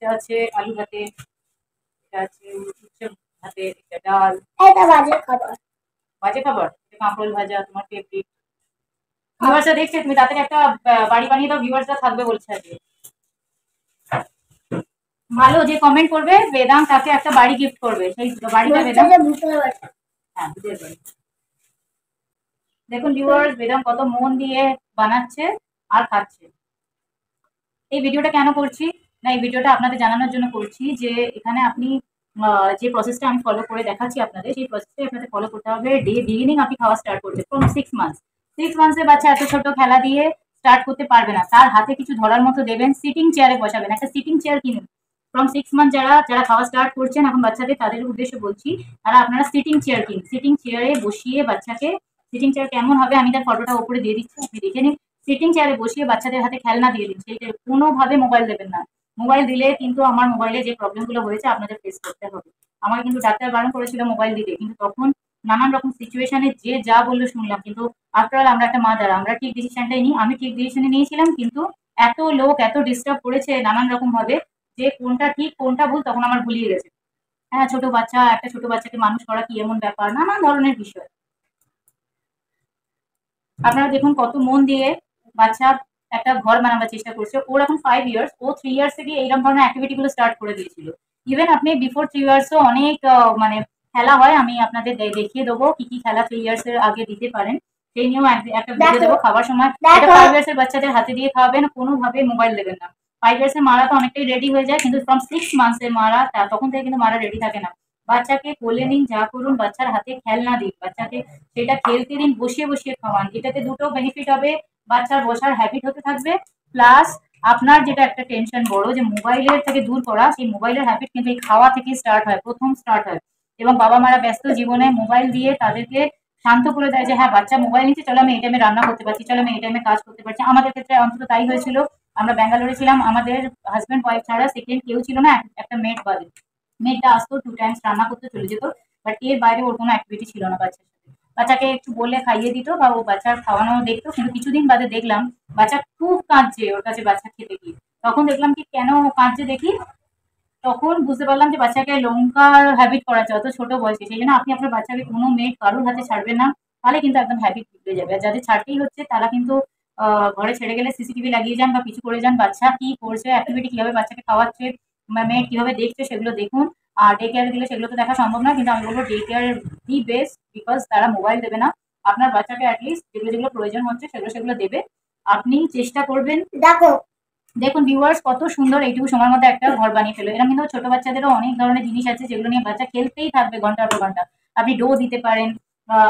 এটা আছে আলু ভাতে, এটা আছে উচ্ছে ভাতে, এটা ডাল। এটা বাজে খাবার। বাজে খাবার? কাঁকরোল ভাজা তোমার ফেভারিট। ভিউয়ার্সরা দেখছে, তুমি তাড়াতাড়ি একটা বাড়ি বানিয়ে দাও, ভিউয়ার্সরা থাকবে বলছে আজকে। ভালো যে কমেন্ট করবে বেদাং তাকে একটা বাড়ি গিফট করবে, সেই বাড়িটা বেদাং। হ্যাঁ, ভূতের বাড়ি। দেখুন ভিউয়ার্স, বেদাং কত মন দিয়ে বানাচ্ছে আর খাচ্ছে। এই ভিডিওটা কেন করছি না, এই ভিডিওটা আপনাদের জানানোর জন্য করছি যে এখানে আপনি যে প্রসেসটা আমি ফলো করে দেখাচ্ছি আপনাদের, সেই প্রসেসটাই আপনাদের ফলো করতে হবে। ডে বিগিনিং আপনি খাওয়া স্টার্ট করতে ফ্রম 6 মান্থস। 6 মান্থসের বাচ্চা এত ছোট খেলা দিয়ে স্টার্ট করতে পারবে না, তার হাতে কিছু ধরার মতো দেবেন, সিটিং চেয়ারে বসাবেন, একটা সিটিং চেয়ার কিনুন। ফ্রম 6 মান্থ যারা যারা খাওয়া স্টার্ট করছেন এখন বাচ্চাদের, তাদের উদ্দেশ্যে বলছি, তারা আপনারা সিটিং চেয়ার কিনুন। সিটিং চেয়ারে বসিয়ে বাচ্চাকে, সিটিং চেয়ার কেমন হবে আমি তার ফটোটা উপরে দিয়ে দিচ্ছি, আপনি দেখে নিন। সিটিং চেয়ারে বসিয়ে বাচ্চাদের হাতে খেলনা দিয়ে দিন, সেইটা কোনোভাবে মোবাইল দেবেন না। মোবাইল দিলে কিন্তু আমার মোবাইলে যে প্রবলেমগুলো হয়েছে আপনাদের ফেস করতে হবে। আমাকে কিন্তু ডাক্তার বারণ করেছিল মোবাইল দিতে, কিন্তু তখন নানান রকম সিচুয়েশনে যে যা বললো শুনলাম, কিন্তু আফটার অল আমরা একটা মাদার, আমরা ঠিক ডিসিশনটাই নিই। আমি ঠিক ডিসিশনে নিয়েছিলাম, কিন্তু এত লোক এত ডিস্টার্ব করেছে নানান রকম ভাবে, যে কোনটা ঠিক কোনটা ভুল তখন আমার ভুলিয়ে গেছে। হ্যাঁ, ছোট বাচ্চা, একটা ছোট বাচ্চাকে মানুষ করা কি এমন ব্যাপার, নানান ধরনের বিষয়। আপনারা দেখুন কত মন দিয়ে বাচ্চা একটা ঘর বানাবার চেষ্টা করছে। ওর এখন 5 ইয়ার্স, ও 3 ইয়ার্স থেকে এইরকম ধরনের অ্যাক্টিভিটি গুলো স্টার্ট করে দিয়েছিল। ইভেন আপনি বিফোর 3 ইয়ার্সও অনেক মানে খেলা হয়, আমি আপনাদের দেখিয়ে দেবো কি কি খেলা 3 ইয়ার্স এর আগে দিতে পারেন, সেই নিয়েও একটা ভিডিও দেবো। খাবার সময় এটা 5 ইয়ার্স এর বাচ্চাদের হাতে দিয়ে খাওয়াবেন, কোনোভাবে মোবাইল দেবেন না। 5 ইয়ার্স এর মারা তো অনেকটাই রেডি হয়ে যায়, কিন্তু ফ্রম 6 মান্থস এর মারা, তখন থেকে কিন্তু মারা রেডি থাকে না। বাচ্চাকে কোলে নিন, যা করুন, বাচ্চার হাতে খেলনা দিন, বাচ্চাকে সেটা খেলতে দিন, বসিয়ে বসিয়ে খাওয়ান। এটাতে দুটো বেনিফিট হবে, বাচ্চার বসার হ্যাবিট হতে থাকবে, প্লাস আপনার যেটা একটা টেনশন বড় যে মোবাইলের থেকে দূর করা, সেই মোবাইলের হ্যাবিট কিন্তু এই খাওয়া থেকে স্টার্ট হয়, প্রথম স্টার্ট হয়। এবং বাবা মারা ব্যস্ত জীবনে মোবাইল দিয়ে তাদেরকে শান্ত করে দেয় যে হ্যাঁ বাচ্চা মোবাইল নিচ্ছে, চলো আমি এই টাইমে রান্না করতে পারছি, চলো আমি এই টাইমে কাজ করতে পারছি। আমাদের ক্ষেত্রে অন্তত তাই হয়েছিল। আমরা ব্যাঙ্গালোরে ছিলাম, আমাদের হাজব্যান্ড ওয়াইফ ছাড়া সেকেন্ড কেউ ছিল না, একটা মেড বাদে। মেয়েটা আসতো 2 টাইমস রান্না করতে চলে যেত, বাট এর বাইরে ওর কোনো অ্যাক্টিভিটি ছিল না বাচ্চার সাথে। বাচ্চাকে একটু বললে খাইয়ে দিত বা ও বাচ্চার খাওয়ানো দেখতো, কিন্তু কিছুদিন বাদে দেখলাম বাচ্চা খুব কাঁদছে ওর কাছে বাচ্চা খেতে গিয়ে। তখন দেখলাম কি কেন কাঁদছে দেখি, তখন বুঝতে পারলাম যে বাচ্চাকে লঙ্কার হ্যাবিট করাচ্ছে অত ছোট বয়সে। সেই জন্য আপনি আপনার বাচ্চাকে কোনো মেয়ে কারোর হাতে ছাড়বেন না, তাহলে কিন্তু একদম হ্যাবিট বিগড়ে যাবে। আর যাদের ছাড়তেই হচ্ছে তারা কিন্তু ঘরে ছেড়ে গেলে সিসিটিভি লাগিয়ে যান বা কিছু করে যান, বাচ্চা কি করছে, অ্যাক্টিভিটি কিভাবে বাচ্চাকে খাওয়াচ্ছে, মেয়ে কিভাবে দেখছে সেগুলো দেখুন। আর ডে কেয়ারে দিলে সেগুলো তো দেখা সম্ভব না, কিন্তু আমি বলবো day care the best, because তারা মোবাইল দেবে না। আপনার বাচ্চাকে অ্যাটলিস্ট যেগুলো যেগুলো প্রয়োজন হচ্ছে সেগুলো সেগুলো দেবে। আপনি চেষ্টা করবেন। দেখো, দেখুন ভিউয়ার্স কত সুন্দর এইটুকু সময়ের মধ্যে একটা ঘর বানিয়ে ফেলো। এরকম কিন্তু ছোট বাচ্চাদেরও অনেক ধরনের জিনিস আছে যেগুলো নিয়ে বাচ্চা খেলতেই থাকবে ঘন্টার পর ঘন্টা। আপনি ডো দিতে পারেন,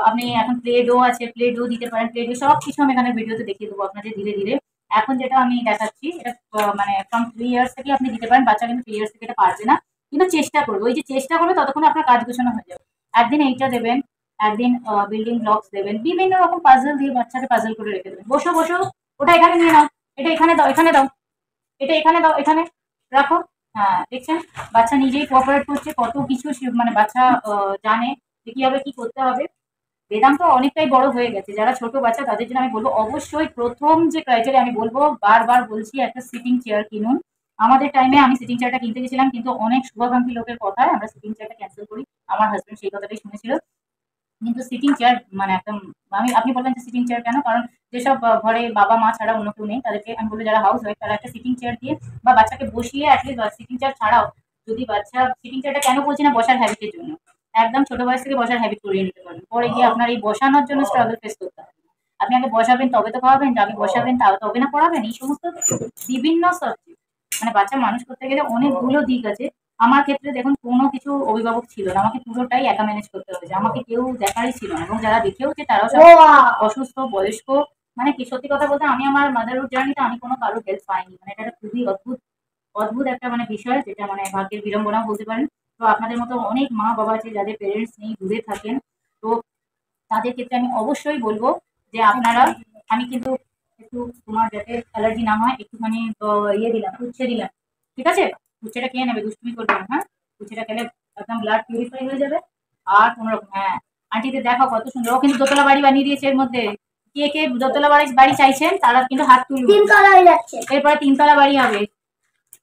আপনি এখন প্লে ডো আছে, প্লে ডো দিতে পারেন, প্লে ডো সব কিছু আমি এখানে ভিডিওতে দেখিয়ে দেবো আপনাদের ধীরে ধীরে। এখন যেটা আমি দেখাচ্ছি এটা মানে ফ্রম 3 ইয়ার্স থেকে আপনি দিতে পারেন, বাচ্চা কিন্তু 3 ইয়ার্স থেকে এটা পারবে না, কিন্তু চেষ্টা করবো। ওই যে চেষ্টা করবে ততক্ষণ আপনার কাজ গোছানো হয়ে যাবে। একদিন এইটা দেবেন, একদিন বিল্ডিং ব্লকস দেবেন, বিভিন্ন রকম পাজল দিয়ে বাচ্চাকে পাজল করে রেখে দেবেন। বসো বসো, ওটা এখানে নিয়ে নাও, এটা এখানে দাও, এখানে দাও, এটা এখানে দাও, এখানে রাখো। হ্যাঁ, দেখছেন বাচ্চা নিজেই কোঅপারেট করছে, কত কিছু মানে বাচ্চা জানে যে কিভাবে কি করতে হবে। বেদান্ত অনেকটাই বড় হয়ে গেছে। যারা ছোট বাচ্চা তাদের জন্য আমি বলবো অবশ্যই প্রথম যে ক্রাইটেরিয়া আমি বলবো, বারবার বলছি, একটা সিটিং চেয়ার কিনুন। আমাদের টাইমে আমি সিটিং চেয়ারটা কিনতে গেছিলাম, কিন্তু অনেক শুভাকাঙ্ক্ষী লোকের কথায় আমরা সিটিং চেয়ারটা ক্যান্সেল করি। আমার হাজবেন্ড সেই কথাটাই শুনেছিল। কিন্তু সিটিং চেয়ার মানে একদম, আপনি বলবেন যে সিটিং চেয়ার কেন, কারণ যেসব ঘরে বাবা মা ছাড়া অন্য কেউ নেই তাদেরকে আমি বলবো, যারা হাউস ওয়াইফ তারা একটা সিটিং চেয়ার দিয়ে বা বাচ্চাকে বসিয়ে অ্যাটলিস্ট, সিটিং চেয়ার ছাড়াও যদি বাচ্চা, সিটিং চেয়ারটা কেন বলছি না, বসার হ্যাবিটের জন্য, একদম ছোট বয়স থেকে বসার হ্যাবিট করিয়ে নিতে পারবেন। পরে গিয়ে আপনার এই বসানোর জন্য স্ট্রাগল ফেস করতে হবে। আপনি আগে বসাবেন তবে তো খাওয়াবেন, আগে বসাবেন তাও তবে না পড়াবেন, এই সমস্ত বিভিন্ন সাবজেক্ট, মানে বাচ্চা মানুষ করতে গেলে অনেকগুলো দিক আছে। আমার ক্ষেত্রে দেখুন কোনো কিছু অভিভাবক ছিল না, আমাকে পুরোটাই একা ম্যানেজ করতে হয়েছে, আমাকে কেউ দেখারই ছিল না, এবং যারা দেখেওছে তারাও সব অসুস্থ বয়স্ক। মানে কি সত্যি কথা বলতে আমি আমার মাদারহুড জার্নিতে আমি কোনো কারোর হেল্প পাইনি, মানে এটা একটা খুবই অদ্ভুত অদ্ভুত একটা মানে বিষয়, যেটা মানে ভাগ্যের বিড়ম্বনাও বলতে পারেন। তো আপনাদের মতো অনেক মা বাবা আছে যাদের পেরেন্টস নেই, দূরে থাকেন, তো তাদের ক্ষেত্রে আমি অবশ্যই বলবো যে আপনারা, আমি কিন্তু একটু তোমার যাতে অ্যালার্জি না হয় একটুখানি ইয়ে দিলাম, উচ্ছে দিলাম, ঠিক আছে? উচ্ছেটা খেয়ে নেবে, দুষ্টুমি করবে না, হ্যাঁ? উচ্ছেটা খেলে একদম ব্লাড পিউরিফাই হয়ে যাবে। আর কোনো রকম, হ্যাঁ, আন্টিদের দেখো কত সুন্দর, ও কিন্তু দোতলা বাড়ি বানিয়ে দিয়েছে এর মধ্যে। কে কে দোতলা বাড়ি বাড়ি চাইছেন তারা কিন্তু হাত তুলুন, 3 তলা হয়ে যাচ্ছে, এরপরে 3 তলা বাড়ি হবে।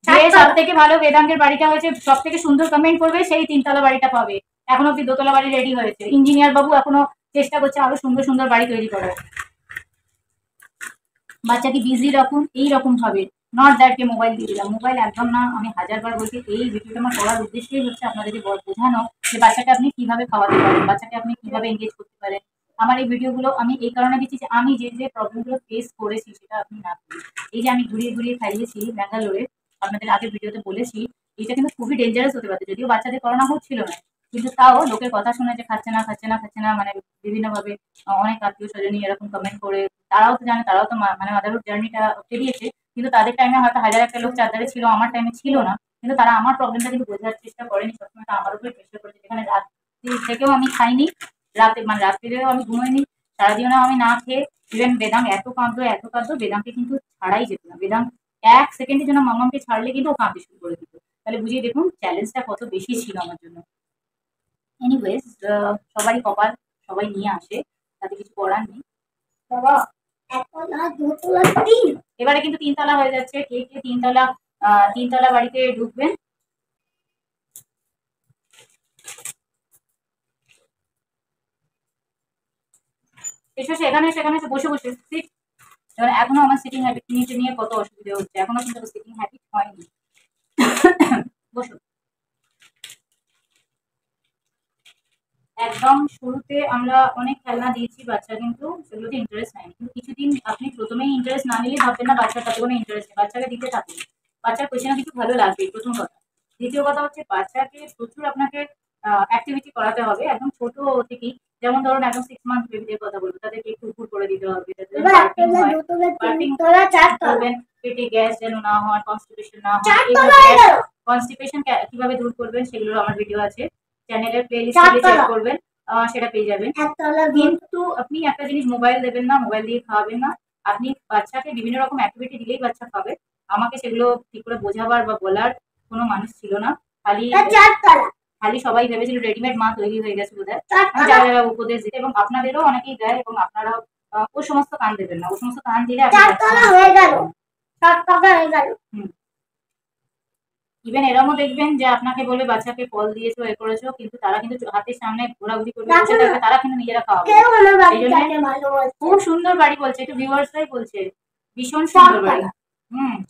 যে সব থেকে ভালো বেদাঙ্গের বাড়িটা হয়েছে, সব থেকে সুন্দর কমেন্ট করবে সেই 3 তলা বাড়িটা পাবে। এখনো অব্দি 2 তলা বাড়ি রেডি হয়েছে, ইঞ্জিনিয়ার বাবু এখনো চেষ্টা করছে আরো সুন্দর সুন্দর বাড়ি তৈরি করার। বাচ্চাকে বিজি রাখুন এইরকম ভাবে, নট দ্যাট কে মোবাইল দিয়ে দিলাম। মোবাইল একদম না। আমি হাজারবার বলছি, এই ভিডিওটা আমার করার উদ্দেশ্যই হচ্ছে আপনাদেরকে বোঝানো যে বাচ্চাকে আপনি কিভাবে খাওয়াতে পারেন, বাচ্চাকে আপনি কিভাবে এনগেজ করতে পারেন। আমার এই ভিডিওগুলো আমি এই কারণে দিচ্ছি যে আমি যে প্রবলেমগুলো ফেস করেছি সেটা আপনি না করেন। এই যে আমি ঘুরিয়ে ঘুরিয়ে খাইয়েছি ব্যাঙ্গালোরে, আপনাদের আগের ভিডিওতে বলেছি, এটা কিন্তু খুবই ডেঞ্জারাস হতে পারে। যদিও বাচ্চাদের করোনা হচ্ছিল না, কিন্তু তাও লোকের কথা শুনে যে খাচ্ছে না খাচ্ছে না খাচ্ছে না, মানে বিভিন্নভাবে অনেক আত্মীয় স্বজনই এরকম কমেন্ট করে। তারাও তো জানে, তারাও তো মানে মাদারহুড জার্নিটা পেরিয়েছে, কিন্তু তাদের টাইমে হয়তো হাজার একটা লোক চারধারে ছিল, আমার টাইমে ছিল না। কিন্তু তারা আমার প্রবলেমটা কিন্তু বোঝার চেষ্টা করেনি, সবসময় আমার উপরে চেষ্টা করেছে। যেখানে রাত্রি থেকেও আমি খাইনি, রাতে মানে রাত্রিরেও আমি ঘুমাইনি, সারাদিনও আমি না খেয়ে। ইভেন বেদাং এত কাঁদতো এত কাঁদতো, বেদাংকে কিন্তু ছাড়াই যেত না। বেদাং 1 সেকেন্ডের জন্য মামাকে ছাড়লে কিন্তু ও কাঁদতে শুরু করে দিত। তাহলে বুঝিয়ে দেখুন চ্যালেঞ্জটা কত বেশি ছিল আমার জন্য। এনিওয়েজ, সবারই কপাল, সবাই নিয়ে আসে, তাতে কিছু করার নেই। বাবা এবারে কিন্তু 3 তলা হয়ে যাচ্ছে। কে কে 3 তলা বাড়িতে ঢুকবেন? এসো সেখানে সেখানে বসে বসে সিট। এবার এখনো আমার সিটিং হ্যাবিট নিয়ে কত অসুবিধা হচ্ছে, এখনো কিন্তু সিটিং হ্যাবিট হয়নি। বসো। একদম শুরুতে আমরা অনেক খেলনা দিয়েছি, বাচ্চা কিন্তু সেগুলোতে ইন্টারেস্ট নেয়নি। কিন্তু কিছুদিন আপনি প্রথমেই ইন্টারেস্ট না নিলে ভাববেন না বাচ্চার তাতে কোনো ইন্টারেস্ট নেই। বাচ্চাকে দিতে থাকুন, বাচ্চার কিছু না কিছু ভালো লাগবে, প্রথম কথা। দ্বিতীয় কথা হচ্ছে বাচ্চাকে প্রচুর আপনাকে অ্যাক্টিভিটি করাতে হবে একদম ছোট থেকেই। যেমন ধরুন একদম 6 মান্থ বেবিদের কথা বলবো, তাদেরকে একটু উপর করে দিতে হবে, করবেন, পেটে গ্যাস যেন না হয়, কনস্টিপেশন না হয়। কনস্টিপেশন কিভাবে দূর করবেন সেগুলোর আমার ভিডিও আছে চ্যানেলের প্লেলিস্টে, চেক করবেন, সেটা পেয়ে যাবেন। কিন্তু আপনি একটা জিনিস, মোবাইল দেবেন না, মোবাইল দিয়ে খাওয়াবেন না। আপনি বাচ্চাকে বিভিন্ন রকম অ্যাক্টিভিটি দিলেই বাচ্চা খাবে। আমাকে সেগুলো ঠিক করে বোঝাবার বা বলার কোনো মানুষ ছিল না। খালি খালি সবাই ভেবেছিল রেডিমেড মা তৈরি হয়ে গেছে বোধহয়। যারা যারা উপদেশ দিতে, এবং আপনাদেরও অনেকেই দেয়, এবং আপনারাও ও সমস্ত কান দেবেন না। ও সমস্ত কান দিলে হয়ে গেল। ইভেন এরমও দেখবেন যে আপনাকে বলে বাচ্চাকে ফল দিয়েছো, এ করেছো, কিন্তু তারা কিন্তু হাতের সামনে ঘোরাঘুরি করবে, বসে থাকবে, তারা কিন্তু নিজেরা খাওয়াবে। খুব সুন্দর বাড়ি বলছে, একটু ভিউয়ার্সরাই বলছে ভীষণ সুন্দর বাড়ি।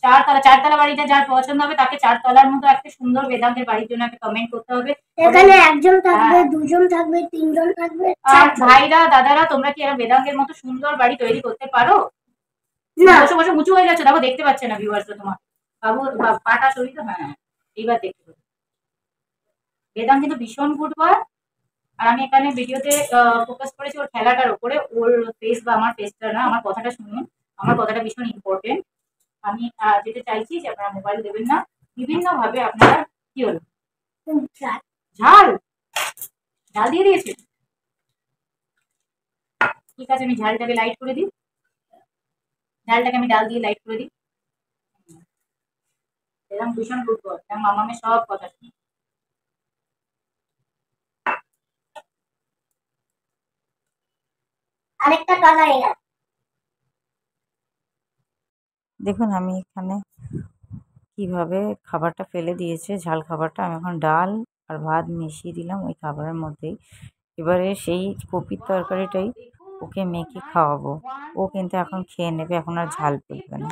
4 তলা বাড়িটা যার পছন্দ হবে তাকে 4 তলার মতো একটা সুন্দর বেদান্তের বাড়ির জন্য একটা কমেন্ট করতে হবে। এখানে একজন থাকবে, দুজন থাকবে, তিনজন থাকবে। আর ভাইরা দাদারা, তোমরা কি এরকম বেদান্তের মতো সুন্দর বাড়ি তৈরি করতে পারো? বসে বসে উঁচু হয়ে যাচ্ছে, দেখো দেখতে পাচ্ছে না ভিউয়ার্সরা তোমার। বাবু পাটা সরি তো, হ্যাঁ এইবার দেখতে পাবো। বেদান্ত কিন্তু ভীষণ গুড বয়। আর আমি এখানে ভিডিওতে ফোকাস করেছি ওর খেলাটার উপরে, ওর ফেস বা আমার ফেসটা না। আমার কথাটা শুনুন, আমার কথাটা ভীষণ ইম্পর্টেন্ট। আমি যেটা চাইছি যে আপনারা মোবাইল দেবেন না। বিভিন্ন ভাবে আপনারা কি হলো, ঝাল ঝাল দিয়ে দিয়েছে। ঠিক আছে, আমি ঝালটাকে লাইট করে দিই, ঝালটাকে আমি ডাল দিয়ে লাইট করে দিই। এরকম ভীষণ গুড বয়, মামামে সব কথা শুনি। আরেকটা কালার এর দেখুন আমি এখানে কিভাবে খাবারটা ফেলে দিয়েছে, ঝাল খাবারটা আমি এখন ডাল আর ভাত মিশিয়ে দিলাম ওই খাবারের মধ্যেই। এবারে সেই কপির তরকারিটাই ওকে মেখে খাওয়াবো। ও কিন্তু এখন খেয়ে নেবে, এখন আর ঝাল পড়বে না।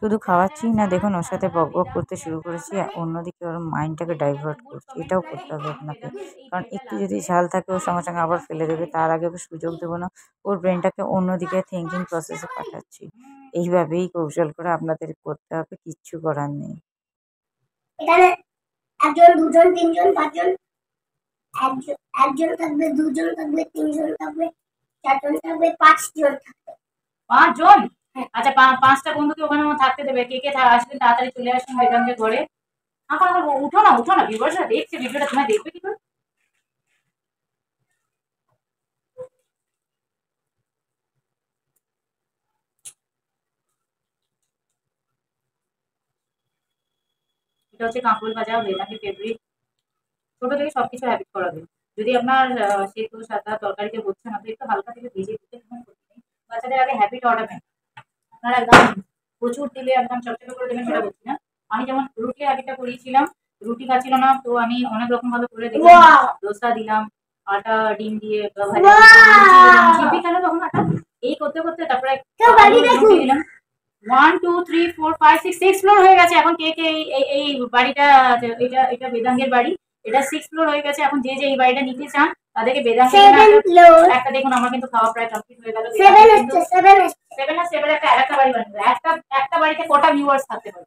শুধু খাওয়াচ্ছি না, দেখুন ওর সাথে বকবক করতে শুরু করেছি, অন্যদিকে ওর মাইন্ডটাকে ডাইভার্ট করছি। এটাও করতে হবে আপনাকে, কারণ একটু যদি ঝাল থাকে ওর সঙ্গে সঙ্গে আবার ফেলে দেবে, তার আগে ওকে সুযোগ দেবো না। ওর ব্রেনটাকে অন্যদিকে থিঙ্কিং প্রসেসে পাঠাচ্ছি। এইভাবেই কৌশল করে আপনাদের করতে হবে, কিচ্ছু করার নেই। এখানে একজন, দুজন, তিনজন, পাঁচজন, একজন থাকবে, দুজন থাকবে, তিনজন থাকবে, চারজন থাকবে, পাঁচজন থাকবে। 5 জন? আচ্ছা, 5টা বন্ধুকে ওখানে থাকতে দেবে। কে কে আসবেন তাড়াতাড়ি চলে আসুন বেদান্তের ঘরে। এখন উঠো না, উঠো না, ভিউয়ার্সরা দেখছে ভিডিওটা, তোমায় দেখবে কি করে? এটা হচ্ছে কাঁকুল ভাজা, বেদান্তের ফেভারিট। ছোট থেকে সবকিছু হ্যাবিট করাবে। যদি আপনার সেদ্ধ সাদা তরকারিতে হচ্ছে না, তো একটু হালকা থেকে ভেজে দিতে কোনো ক্ষতি নেই। বাচ্চাদের আগে হ্যাবিট অর্ডার আপনারা একদম প্রচুর দিলে একদম চপচপে করে দেবেন সেটা বলছি না। আমি যেমন রুটি আগেটা করিয়েছিলাম, রুটি খাচ্ছিল না, তো আমি অনেক রকম ভাবে করে দিলাম। দোসা দিলাম, আটা ডিম দিয়ে ভাজা দিলাম, ঝিপি খেলো তখন আটা। এই করতে করতে তারপরে রুটি দিলাম। 1 2 3 4 5 6 ফ্লোর হয়ে গেছে এখন। কে কে এই বাড়িটা, এটা এটা বেদাঙ্গের বাড়ি, এটা 6 ফ্লোর হয়ে গেছে এখন। যে যে এই বাড়িটা নিতে চান তাদেরকে বেদাঙ্গের একটা দেখুন। আমার কিন্তু খাওয়া প্রায় কমপ্লিট হয়ে গেল। 7 আর 7 একটা বাড়ি বানাবে। একটা বাড়িতে কটা ভিউয়ার্স থাকতে পারে?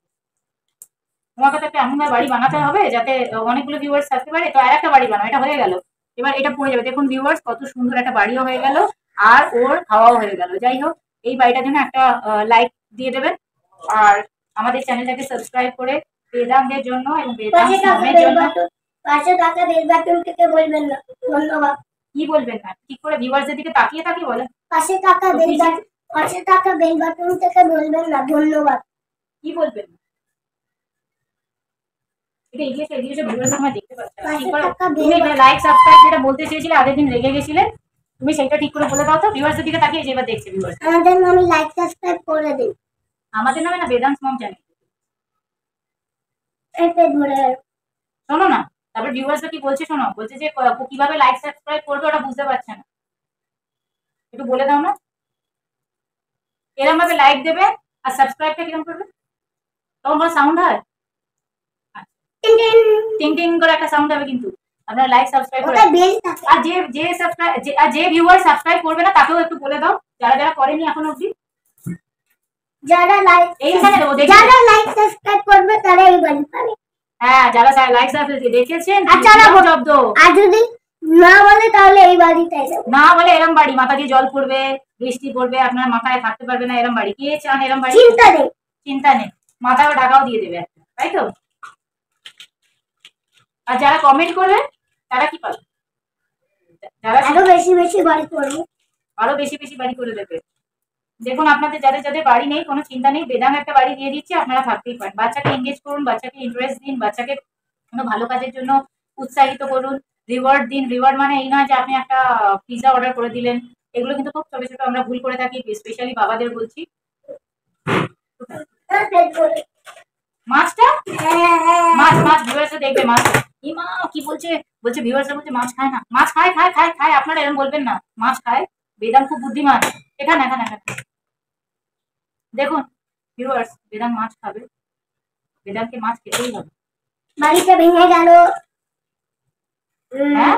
তোমাকে তো একটা এমন বাড়ি বানাতে হবে যাতে অনেকগুলো ভিউয়ার্স থাকতে পারে। তো আর একটা বাড়ি বানাও, এটা হয়ে গেল। এবার এটা পড়ে যাবে। দেখুন ভিউয়ার্স, কত সুন্দর একটা বাড়িও হয়ে গেল আর ওর খাওয়াও হয়ে গেল। যাই হোক, এই বাড়িটার জন্য একটা লাইক দিয়ে দেবেন আর আমাদের চ্যানেলটাকে সাবস্ক্রাইব করে বেদাঙ্গের জন্য এবং বেদাঙ্গের জন্য পাশে থাকা বেল বাটনটিকে বলবেন না ধন্যবাদ। কি বলবেন না? ঠিক করে ভিউয়ার্সদের দিকে তাকিয়ে তাকিয়ে বলেন। পাশে থাকা বেল বাটনটিকে বলবেন না ধন্যবাদ। কি বলবেন? এটা ইংলিশে ভিউয়ার্স আমার দেখতে পাচ্ছে না। ঠিক করে তুমি লাইক সাবস্ক্রাইব যেটা বলতে চেয়েছিলে আগের দিন রেগে গেছিলে, তুমি সেটা ঠিক করে বলে দাও তো। ভিউয়ার্সদের দিকে তাকিয়ে যে এবার দেখছে ভিউয়ার্স। আমাদের নামে লাইক সাবস্ক্রাইব করে দিন। আমাদের নামে না, বেদাংশ মম চ্যানেল। এতে ধরে শোনো না, তারপর ভিউয়ার্সরা কি বলছে শোনো। বলছে যে কিভাবে লাইক সাবস্ক্রাইব করবে ওটা বুঝতে পারছে না, একটু বলে দাও না। এরকম ভাবে লাইক দেবে আর সাবস্ক্রাইবটা কিরকম করবে? তখন কোনো সাউন্ড হয়, টিং টিং করে একটা সাউন্ড হবে। কিন্তু আপনারা লাইক সাবস্ক্রাইব করে আর যে ভিউয়ার সাবস্ক্রাইব করবে না তাকেও একটু বলে দাও, যারা যারা করেনি এখন অবধি। যারা লাইক এইখানে দেবো, যারা লাইক সাবস্ক্রাইব করবে তারা এই বাড়ি পাবে। হ্যাঁ, যারা লাইক সাবস্ক্রাইব দেখেছেন শব্দ, আর যদি না বলে তাহলে এই বাড়িটাই যাবে। না বলে এরম বাড়ি মাথা দিয়ে জল পড়বে, বৃষ্টি পড়বে, আপনার মাথায় থাকতে পারবে না এরম বাড়ি। কে চান এরম বাড়ি? চিন্তা নেই, মাথায় ঢাকাও দিয়ে দেবে একটা, তাই তো। আর যারা কমেন্ট করবে তারা কি পাবে? যারা আরো বেশি বেশি বাড়ি করবে, আরো বেশি বেশি বাড়ি করে দেবে। দেখুন আপনাদের যাদের যাদের বাড়ি নেই কোনো চিন্তা নেই, বেদাং একটা বাড়ি দিয়ে দিচ্ছে, আপনারা থাকতেই পারেন। বাচ্চাকে এনগেজ করুন, বাচ্চাকে ইন্টারেস্ট দিন, বাচ্চাকে কোনো ভালো কাজের জন্য উৎসাহিত করুন, রিওয়ার্ড দিন। রিওয়ার্ড মানে এই নয় যে আপনি একটা পিৎজা অর্ডার করে দিলেন। এগুলো কিন্তু খুব ছোট ছোট আমরা ভুল করে থাকি, স্পেশালি বাবাদের বলছি। মাছটা মাছ মাছ ভিউয়ার্সরা দেখবে মাছ। ইমা কি বলছে, বলছে ভিউয়ার্সরা বলছে মাছ খায় না। মাছ খায় খায় খায় খায়, আপনারা এরকম বলবেন না। মাছ খায়, বেদাং খুব বুদ্ধিমান। এখানে এখানে এখানে দেখুন ভিউয়ার্স, বেদাং মাছ খাবে, বেদাংকে মাছ খেতেই হবে। বাড়িটা ভেঙে গেল। হ্যাঁ,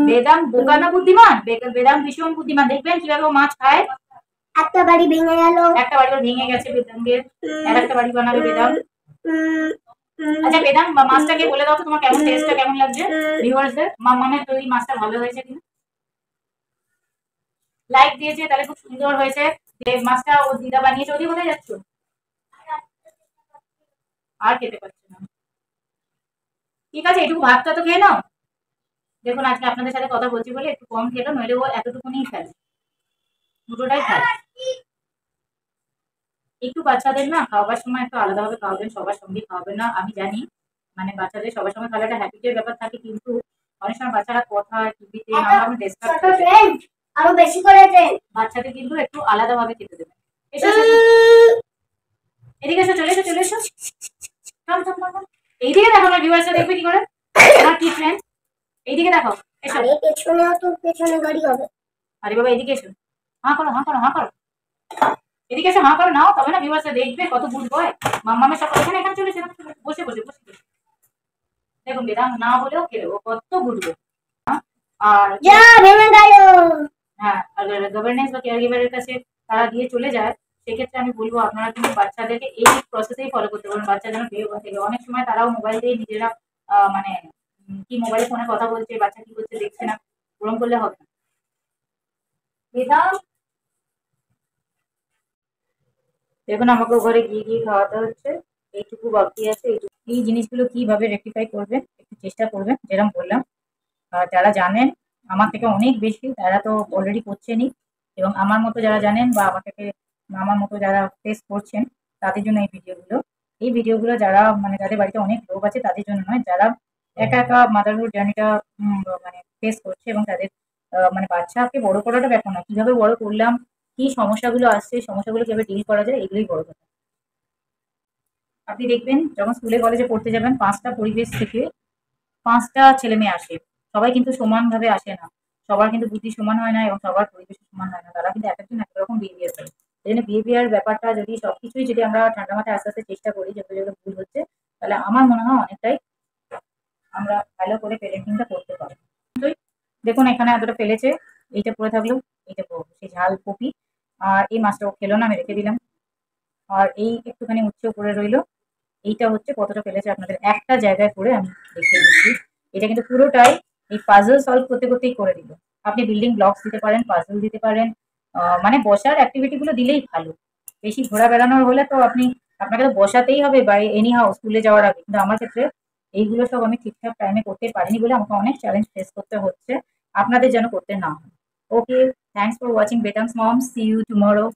বেদাং বোকা না বুদ্ধিমান? বেদাং ভীষণ বুদ্ধিমান। দেখবেন কিভাবে ও মাছ খায়। একটা বাড়ি ভেঙে গেল, একটা বাড়ি ভেঙে গেছে বেদাঙ্গের, আর একটা বাড়ি বানাবে বেদাং। আচ্ছা বেদাং, মাছটাকে বলে দাও তো তোমার কেমন টেস্টটা কেমন লাগছে ভিউয়ার্সদের। মামামের তৈরি মাছটা ভালো হয়েছে কিনা? লাইক দিয়েছে তাহলে খুব সুন্দর হয়েছে। যে মাছটা ও দিদা বানিয়েছে। ওদিকে কোথায় যাচ্ছ? আর খেতে পারছে না। ঠিক আছে, একটু ভাতটা তো খেয়ে নাও। দেখুন আজকে আপনাদের সাথে কথা বলছি বলে একটু কম খেলো, নইলে ও এতটুকুনি ফেলে, দুটোটাই খায়। একটু বাচ্চাদের না খাওয়াবার সময় একটু আলাদাভাবে খাওয়াবেন, সবার সঙ্গে খাওয়াবেন না। আমি জানি মানে বাচ্চাদের সবার সঙ্গে খাওয়াটা একটা হ্যাবিটের ব্যাপার থাকে, কিন্তু অনেক সময় বাচ্চারা কথা টিভিতে নানা ডিস্টার্ব করে, আরো বেশি করে বাচ্চাদের কিন্তু একটু আলাদাভাবে খেতে দেবেন। এসো এদিকে এসো, চলে এসো চলে এসো। এইদিকে দেখো না, ভিউয়ার্সরা দেখবে কি করে। আমার কি ফ্রেন্ড, এইদিকে দেখো। এসো, পেছনেও তো পেছনে গাড়ি হবে। আরে বাবা এদিকে এসো, হাঁ করো হাঁ করো হাঁ করো। এদিকে এসে হাঁ করে নাও, তবে না ভিউয়ার্সরা দেখবে কত গুড বয়। মাম্মামের সব এখানে এখানে চলে এসে বসে বসে বসে। দেখুন বেদাং না বলেও খেলে ও কত গুড বয়। আর যা ভেঙে গেল। হ্যাঁ, আর গভর্নেন্স বা কেয়ার গিভারের কাছে তারা দিয়ে চলে যায়, সেক্ষেত্রে আমি বলবো আপনারা কিন্তু বাচ্চাদেরকে এই প্রসেসেই ফলো করতে পারেন। বাচ্চা যেন বের হয়ে থাকে। অনেক সময় তারাও মোবাইল দিয়ে নিজেরা মানে কি মোবাইলে ফোনে কথা বলছে, বাচ্চা কি করছে দেখছে না, ওরম করলে হবে না। বেদাং দেখুন আমাকে ঘরে গিয়ে গিয়ে খাওয়াতে হচ্ছে, এইটুকু বাকি আছে। এই জিনিসগুলো কিভাবে রেকটিফাই করবেন একটু চেষ্টা করবেন, যেরকম বললাম। যারা জানেন আমার থেকে অনেক বেশি তারা তো অলরেডি করছেনই, এবং আমার মতো যারা জানেন বা আমার মতো যারা ফেস করছেন তাদের জন্য এই ভিডিওগুলো যারা মানে যাদের বাড়িতে অনেক লোক আছে তাদের জন্য নয়, যারা একা একা মাদারহুড জার্নিটা মানে ফেস করছে, এবং তাদের মানে বাচ্চাকে বড় করাটা ব্যাপার না, কিভাবে বড় করলাম, কি সমস্যাগুলো আসছে, সমস্যাগুলো কিভাবে ডিল করা যায়, এগুলোই বড় কথা। আপনি দেখবেন যখন স্কুলে কলেজে পড়তে যাবেন 5টা পরিবেশ থেকে 5টা ছেলে মেয়ে আসে। সবাই কিন্তু সমানভাবে আসে না। সবার কিন্তু বুদ্ধি সমান হয় না এবং সবার পরিবেশ সমান হয় না। তারা কিন্তু একেকজন এক রকম বিহেভিয়ার করে। এজন্য বিহেভিয়ার ব্যাপারটা যদি সবকিছুই যদি আমরা ঠান্ডা মাথায় আস্তে আস্তে চেষ্টা করি যেগুলো যেগুলো ভুল হচ্ছে, তাহলে আমার মনে হয় অনেকটাই আমরা ভালো করে পেরেন্টিংটা করতে পারবো। দেখুন এখানে এতটা ফেলেছে, এইটা পড়ে থাকলো, এইটা পড়বো সেই ঝাল কপি। আর এই মাছটা ও খেলো না, আমি রেখে দিলাম। আর এই একটুখানি উচ্ছে পড়ে রইলো। এইটা হচ্ছে কতটা ফেলেছে আপনাদের একটা জায়গায় করে আমি দেখিয়ে দিচ্ছি। এটা কিন্তু পুরোটাই এই পাজল সলভ করতে করতেই করে দিল। আপনি বিল্ডিং ব্লকস দিতে পারেন, পাজল দিতে পারেন, মানে বসার অ্যাক্টিভিটি গুলো দিলেই ভালো। বেশি ঘোরা বেড়ানোর হলে তো আপনাকে তো বসাতেই হবে বাড়ি এনি হাউ স্কুলে যাওয়ার আগে। কিন্তু আমার ক্ষেত্রে এইগুলো সব আমি ঠিকঠাক টাইমে করতে পারিনি বলে আমাকে অনেক চ্যালেঞ্জ ফেস করতে হচ্ছে। আপনাদের যেন করতে না হয়। ওকে, থ্যাংকস ফর ওয়াচিং বেটামস মম, সি ইউ টুমরো।